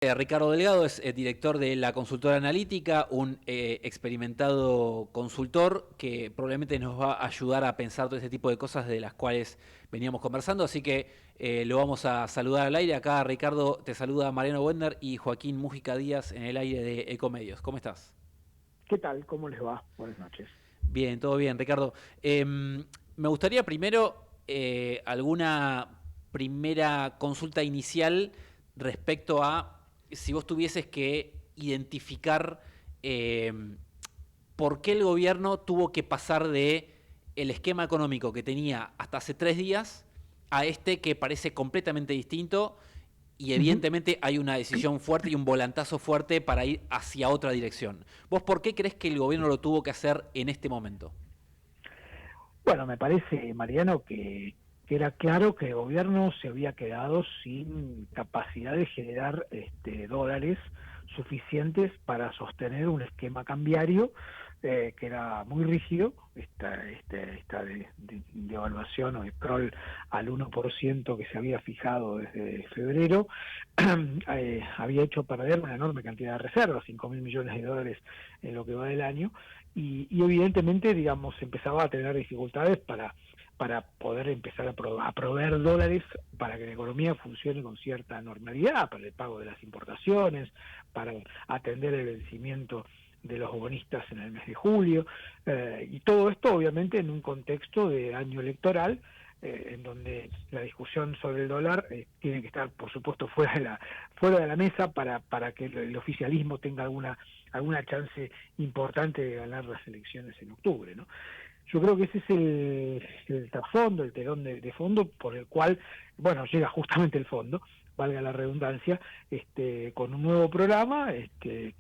Ricardo Delgado es director de la consultora analítica, un experimentado consultor que probablemente nos va a ayudar a pensar todo este tipo de cosas de las cuales veníamos conversando, así que lo vamos a saludar al aire. Acá, Ricardo, te saluda Mariano Wender y Joaquín Mújica Díaz en el aire de Ecomedios. ¿Cómo estás? ¿Qué tal? ¿Cómo les va? Buenas noches. Bien, todo bien, Ricardo. Me gustaría primero alguna primera consulta inicial respecto a si vos tuvieses que identificar eh, por qué el gobierno tuvo que pasar de el esquema económico que tenía hasta hace 3 días a este que parece completamente distinto y Ujú. evidentemente hay una decisión fuerte y un volantazo fuerte para ir hacia otra dirección. ¿Vos por qué crees que el gobierno lo tuvo que hacer en este momento? Bueno, me parece, Mariano, que era claro que el gobierno se había quedado sin capacidad de generar dólares suficientes para sostener un esquema cambiario que era muy rígido, esta de evaluación o de crawl al 1% que se había fijado desde febrero, había hecho perder una enorme cantidad de reservas, 5.000 millones de dólares en lo que va del año, y evidentemente, digamos, empezaba a tener dificultades para poder empezar a proveer dólares para que la economía funcione con cierta normalidad, para el pago de las importaciones, para atender el vencimiento de los bonistas en el mes de julio, y todo esto obviamente en un contexto de año electoral, en donde la discusión sobre el dólar tiene que estar, por supuesto, fuera de la mesa para que el oficialismo tenga alguna chance importante de ganar las elecciones en octubre, ¿no? Yo creo que ese es el trasfondo, el telón de fondo por el cual, bueno, llega justamente el fondo, valga la redundancia, con un nuevo programa que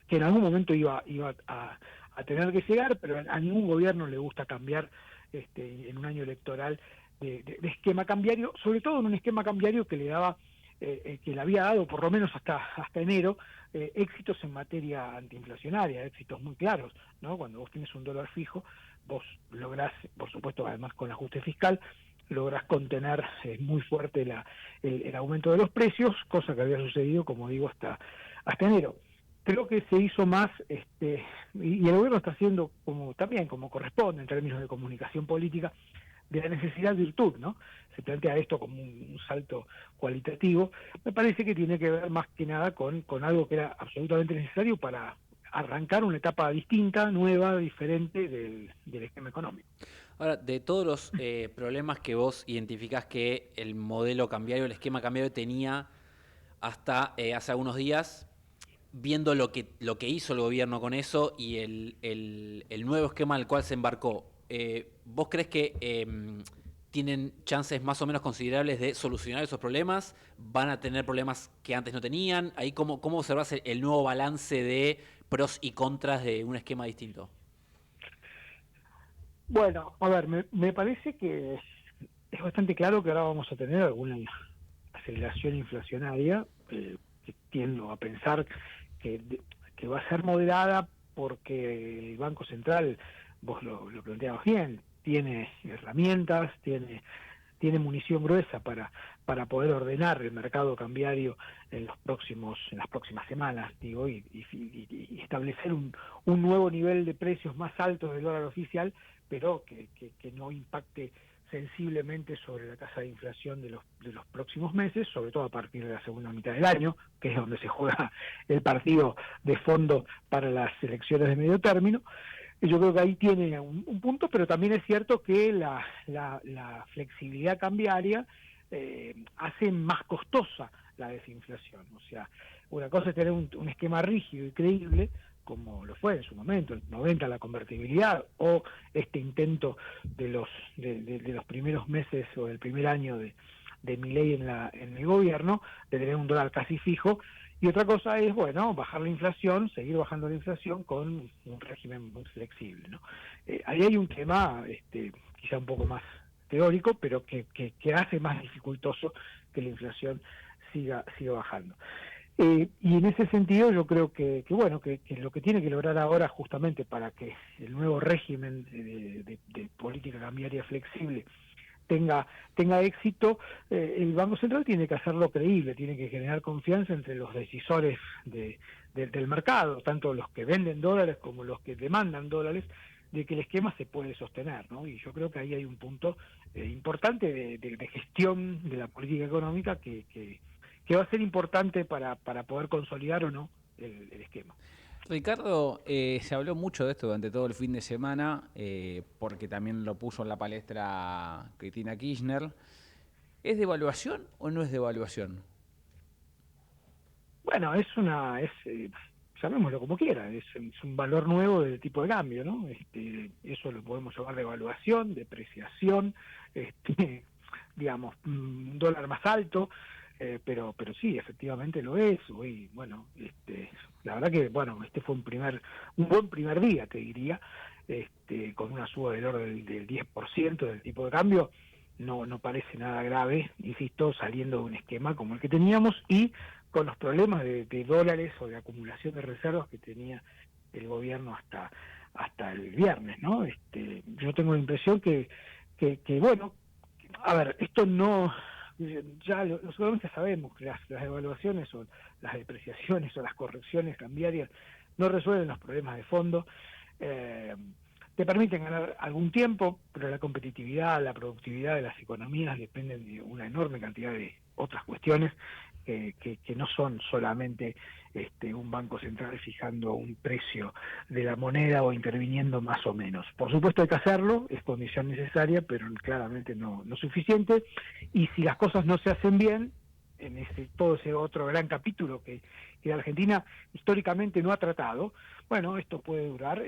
en algún momento iba a tener que llegar, pero a ningún gobierno le gusta cambiar en un año electoral de esquema cambiario, sobre todo en un esquema cambiario que le daba que le había dado por lo menos hasta enero éxitos en materia antiinflacionaria, éxitos muy claros, ¿no? Cuando vos tienes un dólar fijo, vos lográs, por supuesto, además con ajuste fiscal, lográs contener muy fuerte el aumento de los precios, cosa que había sucedido, como digo, hasta enero. Creo que se hizo más, y el gobierno está haciendo como también como corresponde en términos de comunicación política, de la necesidad virtud, ¿no? Se plantea esto como un salto cualitativo. Me parece que tiene que ver más que nada con algo que era absolutamente necesario para arrancar una etapa distinta, nueva, diferente del esquema económico. Ahora, de todos los problemas que vos identificás que el modelo cambiario, el esquema cambiario tenía hasta hace algunos días, viendo lo que hizo el gobierno con eso y el nuevo esquema al cual se embarcó, ¿vos crees que tienen chances más o menos considerables de solucionar esos problemas? ¿Van a tener problemas que antes no tenían? Ahí, ¿cómo observás el nuevo balance de pros y contras de un esquema distinto? Bueno, a ver, me parece que es bastante claro que ahora vamos a tener alguna aceleración inflacionaria, que tiendo a pensar que, que va a ser moderada porque el Banco Central, vos lo planteabas bien, tiene herramientas, tiene munición gruesa para poder ordenar el mercado cambiario en las próximas semanas, digo, y establecer un nuevo nivel de precios más altos del dólar oficial, pero que no impacte sensiblemente sobre la tasa de inflación de los próximos meses, sobre todo a partir de la segunda mitad del año, que es donde se juega el partido de fondo para las elecciones de medio término. Y yo creo que ahí tiene un punto, pero también es cierto que la flexibilidad cambiaria hace más costosa la desinflación. O sea, una cosa es tener un esquema rígido y creíble, como lo fue en su momento, el 90 la convertibilidad, o este intento de los primeros meses o del primer año de Milei en el gobierno, de tener un dólar casi fijo, y otra cosa es, bueno, bajar la inflación, seguir bajando la inflación con un régimen muy flexible, ¿no? Ahí hay un tema quizá un poco más teórico, pero que hace más dificultoso que la inflación siga bajando. Y en ese sentido yo creo bueno, que lo que tiene que lograr ahora justamente para que el nuevo régimen de política cambiaria flexible tenga éxito, el Banco Central tiene que hacerlo creíble, tiene que generar confianza entre los decisores del mercado, tanto los que venden dólares como los que demandan dólares, de que el esquema se puede sostener, ¿no? Y yo creo que ahí hay un punto importante de gestión de la política económica que va a ser importante para poder consolidar o no el esquema. Ricardo, se habló mucho de esto durante todo el fin de semana, porque también lo puso en la palestra Cristina Kirchner. ¿Es devaluación o no es devaluación? Bueno, llamémoslo como quiera, es un valor nuevo del tipo de cambio, ¿no? Eso lo podemos llamar de evaluación, depreciación, digamos, un dólar más alto, pero sí, efectivamente lo es. Hoy, bueno, la verdad que, bueno, este fue un buen primer día, te diría, con una suba del orden del 10% del tipo de cambio. No parece nada grave, insisto, saliendo de un esquema como el que teníamos y con los problemas de dólares o de acumulación de reservas que tenía el gobierno hasta el viernes, ¿no? Yo tengo la impresión que bueno, a ver, esto no, ya los economistas sabemos que las evaluaciones o las depreciaciones o las correcciones cambiarias no resuelven los problemas de fondo. Te permiten ganar algún tiempo, pero la competitividad, la productividad de las economías dependen de una enorme cantidad de otras cuestiones que no son solamente un banco central fijando un precio de la moneda o interviniendo más o menos. Por supuesto hay que hacerlo, es condición necesaria, pero claramente no suficiente, y si las cosas no se hacen bien, en todo ese otro gran capítulo que la Argentina históricamente no ha tratado, bueno, esto puede durar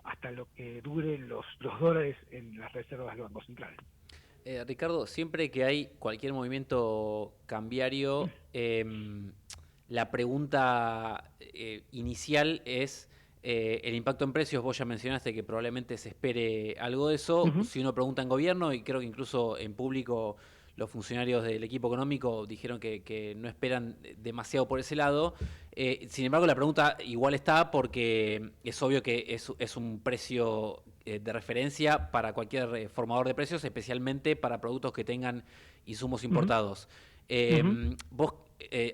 hasta lo que duren los dólares en las reservas del Banco Central. Ricardo, siempre que hay cualquier movimiento cambiario, la pregunta inicial es el impacto en precios. Vos ya mencionaste que probablemente se espere algo de eso. Uh-huh. Si uno pregunta en gobierno, y creo que incluso en público los funcionarios del equipo económico dijeron que no esperan demasiado por ese lado. Sin embargo, la pregunta igual está porque es obvio que es un precio de referencia para cualquier formador de precios, especialmente para productos que tengan insumos importados. Uh-huh. ¿Vos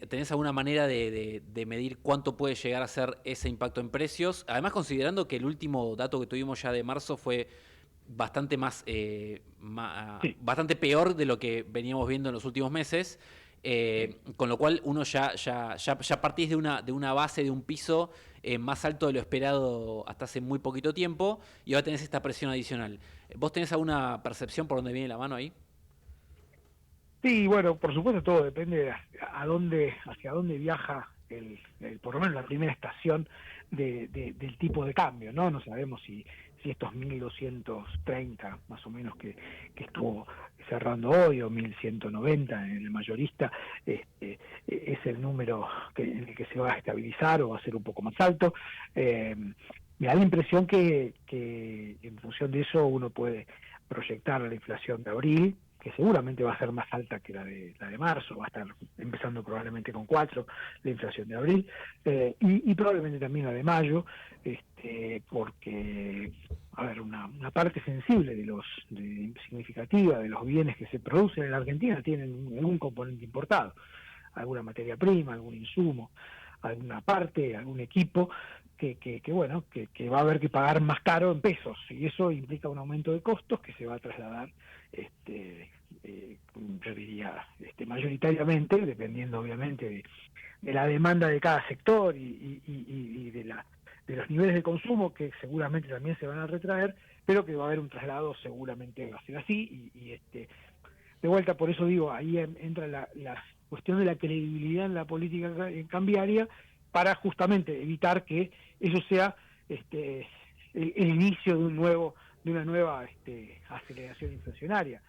tenés alguna manera de medir cuánto puede llegar a ser ese impacto en precios? Además, considerando que el último dato que tuvimos ya de marzo fue bastante Sí. bastante peor de lo que veníamos viendo en los últimos meses, con lo cual uno ya partís de una base, de un piso más alto de lo esperado hasta hace muy poquito tiempo, y ahora tenés esta presión adicional. ¿Vos tenés alguna percepción por dónde viene la mano ahí? Sí, bueno, por supuesto todo depende de hacia dónde viaja por lo menos la primera estación del tipo de cambio, ¿no? No sabemos si estos 1.230 más o menos que estuvo cerrando hoy, o 1.190 en el mayorista, es el número en el que se va a estabilizar o va a ser un poco más alto. Me da la impresión que en función de eso uno puede proyectar la inflación de abril, que seguramente va a ser más alta que la de marzo, va a estar empezando probablemente con 4, la inflación de abril, y probablemente también la de mayo, porque, a ver, una parte sensible significativa de los bienes que se producen en la Argentina tienen algún componente importado, alguna materia prima, algún insumo, alguna parte, algún equipo, bueno, que va a haber que pagar más caro en pesos, y eso implica un aumento de costos que se va a trasladar, yo diría, mayoritariamente, dependiendo obviamente de la demanda de cada sector y de los niveles de consumo, que seguramente también se van a retraer, pero que va a haber un traslado, seguramente va a ser así, de vuelta, por eso digo, ahí entra la cuestión de la credibilidad en la política cambiaria, para justamente evitar que eso sea el inicio de una nueva aceleración inflacionaria.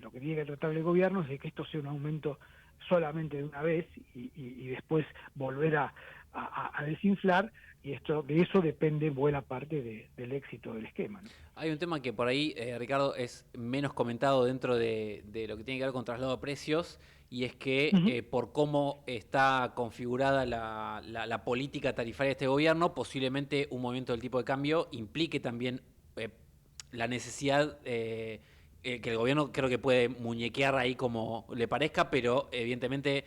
Lo que tiene que tratar el gobierno es de que esto sea un aumento solamente de una vez y después volver a desinflar, y de eso depende buena parte del éxito del esquema, ¿no? Hay un tema que por ahí, Ricardo, es menos comentado dentro de lo que tiene que ver con traslado de precios, y es que Uh-huh. por cómo está configurada la política tarifaria de este gobierno, posiblemente un movimiento del tipo de cambio implique también la necesidad que el gobierno creo que puede muñequear ahí como le parezca, pero evidentemente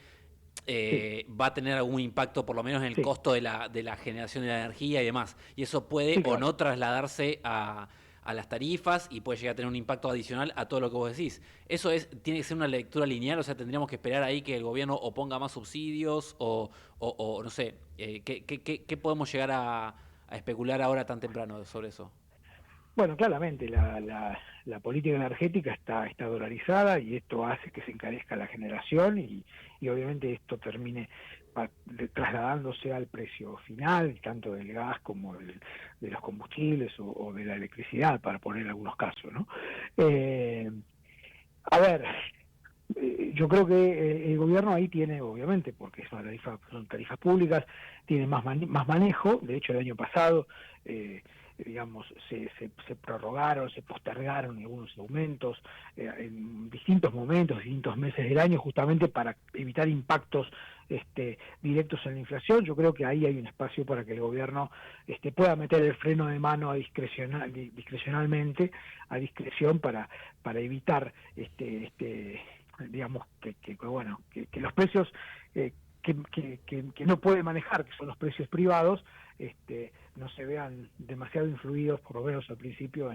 Sí, va a tener algún impacto por lo menos en el sí, costo de la generación de la energía y demás. Y eso puede sí, o claro. no trasladarse a las tarifas y puede llegar a tener un impacto adicional a todo lo que vos decís. Eso tiene que ser una lectura lineal, o sea, tendríamos que esperar ahí que el gobierno o ponga más subsidios o no sé, ¿qué podemos llegar a especular ahora tan temprano sobre eso? Bueno, claramente la política energética está dolarizada y esto hace que se encarezca la generación y obviamente esto termine trasladándose al precio final, tanto del gas como de los combustibles o de la electricidad, para poner algunos casos, ¿no? Eh, a ver, yo creo que el gobierno ahí tiene, obviamente, porque son tarifas públicas, tiene más manejo. De hecho, el año pasado, digamos, se prorrogaron, se postergaron algunos aumentos en distintos momentos, distintos meses del año, justamente para evitar impactos directos en la inflación. Yo creo que ahí hay un espacio para que el gobierno pueda meter el freno de mano discrecionalmente, a discreción, para evitar digamos bueno, que los precios que no puede manejar, que son los precios privados, no se vean demasiado influidos, por lo menos al principio,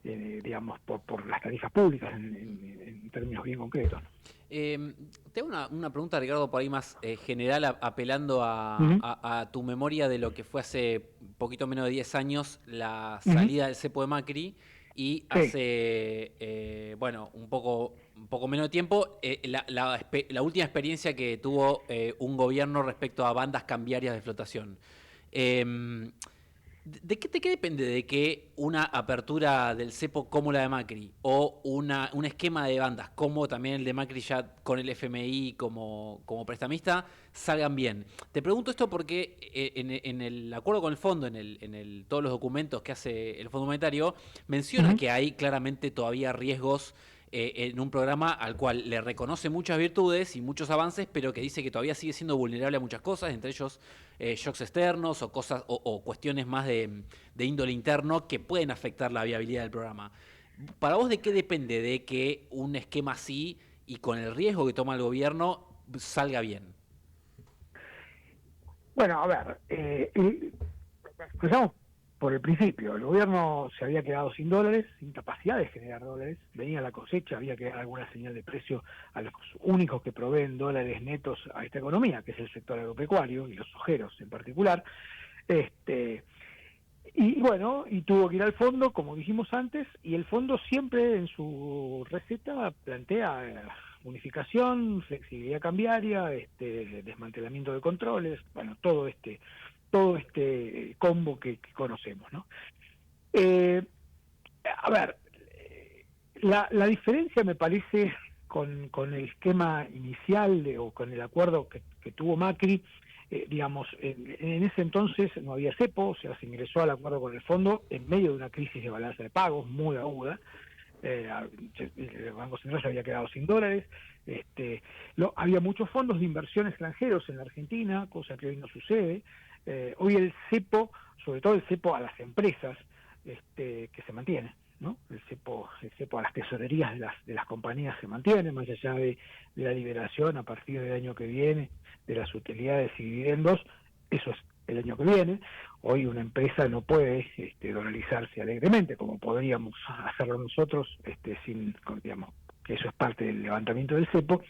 digamos, por las tarifas públicas, en términos bien concretos. Tengo una pregunta, Ricardo, por ahí más general, apelando Uh-huh, a tu memoria de lo que fue hace poquito menos de 10 años la uh-huh, salida del cepo de Macri y sí, hace, bueno, un poco menos de tiempo, la última experiencia que tuvo un gobierno respecto a bandas cambiarias de flotación. Eh, ¿De qué depende de que una apertura del cepo como la de Macri o un esquema de bandas como también el de Macri ya con el FMI como prestamista salgan bien? Te pregunto esto porque en el acuerdo con el fondo, todos los documentos que hace el Fondo Monetario, menciona uh-huh, que hay claramente todavía riesgos en un programa al cual le reconoce muchas virtudes y muchos avances, pero que dice que todavía sigue siendo vulnerable a muchas cosas, entre ellos shocks externos o cosas o cuestiones más de índole interno que pueden afectar la viabilidad del programa. ¿Para vos de qué depende de que un esquema así y con el riesgo que toma el gobierno salga bien? bueno, a ver, empezamos por el principio. El gobierno se había quedado sin dólares, sin capacidad de generar dólares. Venía la cosecha, había que dar alguna señal de precio a los únicos que proveen dólares netos a esta economía, que es el sector agropecuario y los sojeros en particular. Este, y bueno, y tuvo que ir al fondo, como dijimos antes, y el fondo siempre en su receta plantea unificación, flexibilidad cambiaria, desmantelamiento de controles, bueno, todo este combo que conocemos, ¿no? Eh, a ver, la diferencia me parece con el esquema inicial o con el acuerdo que tuvo Macri, digamos, en ese entonces no había cepo, o sea, se ingresó al acuerdo con el fondo en medio de una crisis de balanza de pagos muy aguda. eh, el Banco Central se había quedado sin dólares. Había muchos fondos de inversión extranjeros en la Argentina, cosa que hoy no sucede. Hoy el cepo, sobre todo el cepo a las empresas, que se mantiene, ¿no? El cepo a las tesorerías de las compañías se mantiene, más allá de la liberación a partir del año que viene de las utilidades y dividendos. Eso es el año que viene. Hoy una empresa no puede dolarizarse alegremente como podríamos hacerlo nosotros, digamos, que eso es parte del levantamiento del cepo.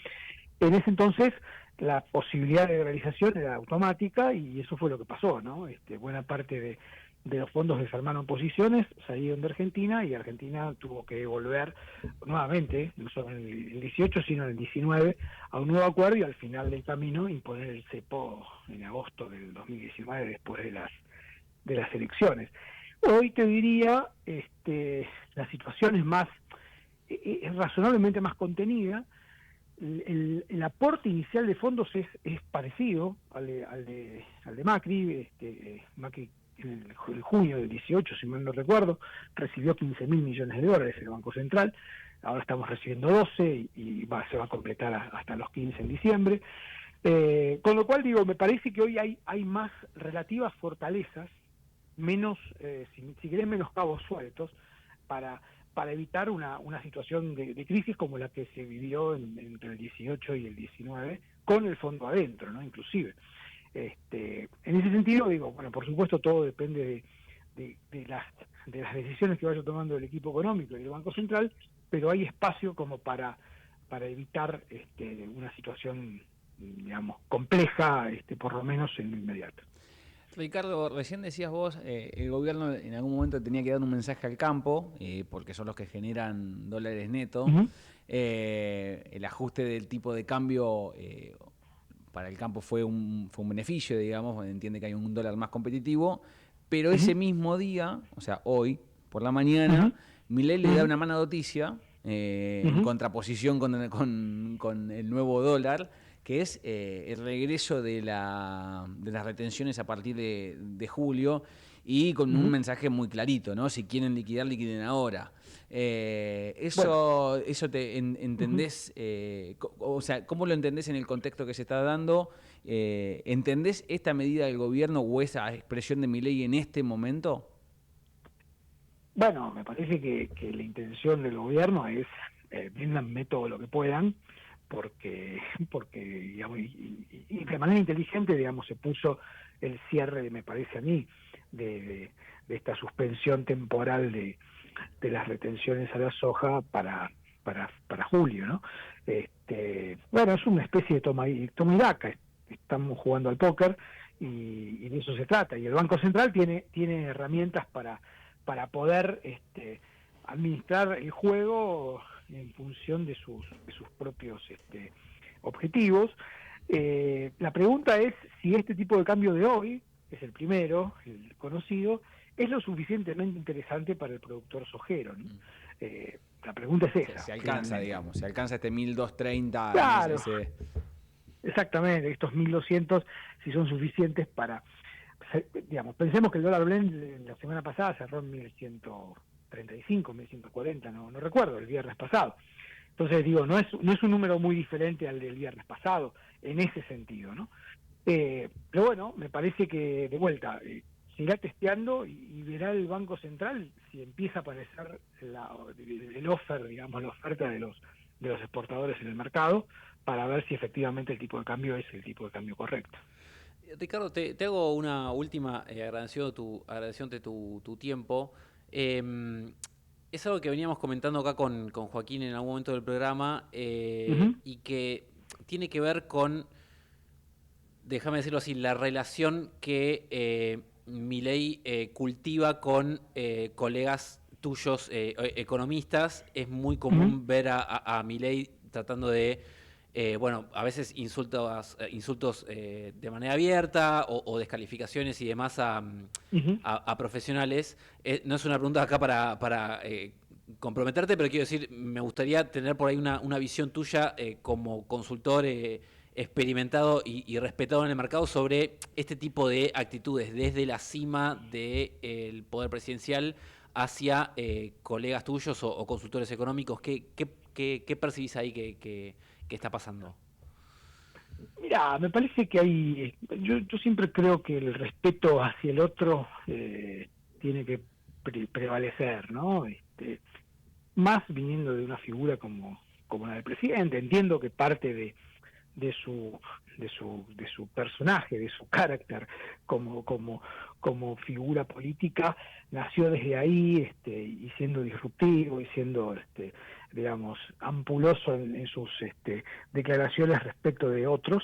En ese entonces la posibilidad de dolarización era automática y eso fue lo que pasó, ¿no? Buena parte de los fondos desarmaron posiciones, salieron de Argentina y Argentina tuvo que volver nuevamente, no solo en el 18 sino en el 19, a un nuevo acuerdo y al final del camino imponer el cepo en agosto del 2019 después de las elecciones. Hoy te diría, la situación es razonablemente más contenida. El aporte inicial de fondos es parecido al de Macri. Macri en el junio del 18, si mal no recuerdo, recibió 15.000 millones de dólares el Banco Central. Ahora estamos recibiendo 12 y se va a completar hasta los 15 en diciembre. Con lo cual, digo, me parece que hoy hay más relativas fortalezas, menos, si querés, menos cabos sueltos para para evitar una situación de crisis como la que se vivió entre el 18 y el 19, con el fondo adentro, ¿no? Inclusive. En ese sentido, digo, bueno, por supuesto todo depende de las decisiones que vaya tomando el equipo económico y el Banco Central, pero hay espacio como para evitar una situación, digamos, compleja, por lo menos en lo inmediato. Ricardo, recién decías vos, el gobierno en algún momento tenía que dar un mensaje al campo, porque son los que generan dólares netos. Uh-huh. El ajuste del tipo de cambio para el campo fue un beneficio, digamos, entiende que hay un dólar más competitivo, pero Uh-huh. ese mismo día, o sea, hoy, por la mañana, Milei le da una mala noticia en contraposición con el nuevo dólar, que es el regreso de las retenciones a partir de julio y con un mensaje muy clarito, ¿no? Si quieren liquidar, liquiden ahora. Eso te entendés, o sea, ¿cómo lo entendés en el contexto que se está dando? ¿Entendés esta medida del gobierno o esa expresión de Milei en este momento? Bueno, me parece que la intención del gobierno es véndanme todo lo que puedan, porque digamos, y de manera inteligente, digamos, se puso el cierre, me parece a mí, de esta suspensión temporal de las retenciones a la soja para julio, ¿no? Bueno, es una especie de toma y daca, estamos jugando al póker y de eso se trata, y el Banco Central tiene herramientas para poder administrar el juego en función de sus propios objetivos. La pregunta es si este tipo de cambio de hoy, que es el primero, el conocido, es lo suficientemente interesante para el productor sojero, ¿no? La pregunta es esa. Se alcanza, digamos, se alcanza 1.230. Claro, exactamente, estos 1.200 si son suficientes para, digamos, pensemos que el dólar blend la semana pasada cerró en 1.135, 1.140, no recuerdo, el viernes pasado. Entonces, digo, no es un número muy diferente al del viernes pasado, en ese sentido, ¿no? Pero bueno, me parece que, de vuelta, se irá testeando y verá el Banco Central si empieza a aparecer el offer, digamos, la oferta de los exportadores en el mercado, para ver si efectivamente el tipo de cambio es el tipo de cambio correcto. Ricardo, te hago una última agradeciéndote tu tiempo. Es algo que veníamos comentando acá con Joaquín en algún momento del programa y que tiene que ver con, déjame decirlo así, la relación que Milei cultiva con colegas tuyos economistas. Es muy común ver a Milei tratando de a veces insultos de manera abierta o descalificaciones y demás a profesionales. No es una pregunta acá para comprometerte, pero quiero decir, me gustaría tener por ahí una visión tuya como consultor experimentado y respetado en el mercado sobre este tipo de actitudes desde la cima del poder presidencial hacia colegas tuyos o consultores económicos. ¿Qué percibís ahí que está pasando? Mira, me parece que yo siempre creo que el respeto hacia el otro tiene que prevalecer, ¿no? Más viniendo de una figura como la del presidente. Entiendo que parte de su personaje, de su carácter como figura política, nació desde ahí, y siendo disruptivo y siendo digamos ampuloso en sus declaraciones respecto de otros,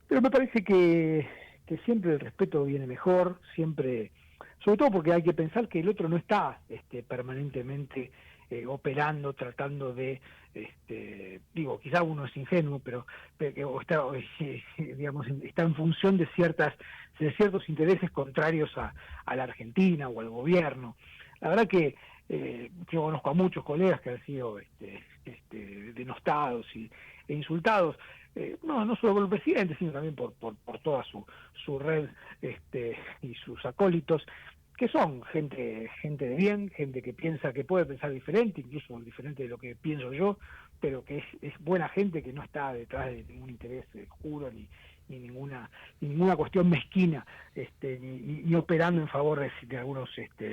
pero me parece que siempre el respeto viene mejor, siempre, sobre todo porque hay que pensar que el otro no está permanentemente operando, tratando de, digo, quizá uno es ingenuo, pero está, digamos, está en función de ciertos intereses contrarios a la Argentina o al gobierno. La verdad que yo conozco a muchos colegas que han sido denostados e insultados, no solo por el presidente, sino también por toda su red y sus acólitos, que son gente de bien, gente que piensa, que puede pensar diferente, incluso diferente de lo que pienso yo, pero que es buena gente, que no está detrás de ningún interés oscuro ninguna cuestión mezquina, ni operando en favor de algunos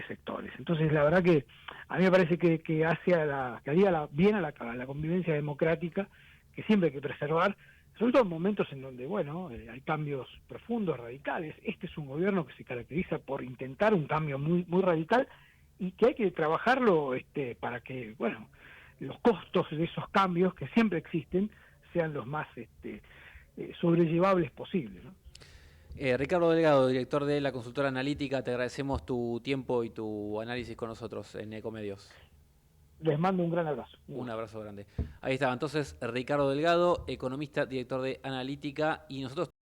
sectores. Entonces, la verdad que a mí me parece que haría bien a la convivencia democrática, que siempre hay que preservar, sobre todo en momentos en donde, hay cambios profundos, radicales. Este es un gobierno que se caracteriza por intentar un cambio muy, muy radical, y que hay que trabajarlo para que, los costos de esos cambios, que siempre existen, sean los más sobrellevables posibles, ¿no? Ricardo Delgado, director de la consultora analítica, te agradecemos tu tiempo y tu análisis con nosotros en Ecomedios. Les mando un gran abrazo. Un abrazo grande. Ahí estaba entonces Ricardo Delgado, economista, director de analítica, y nosotros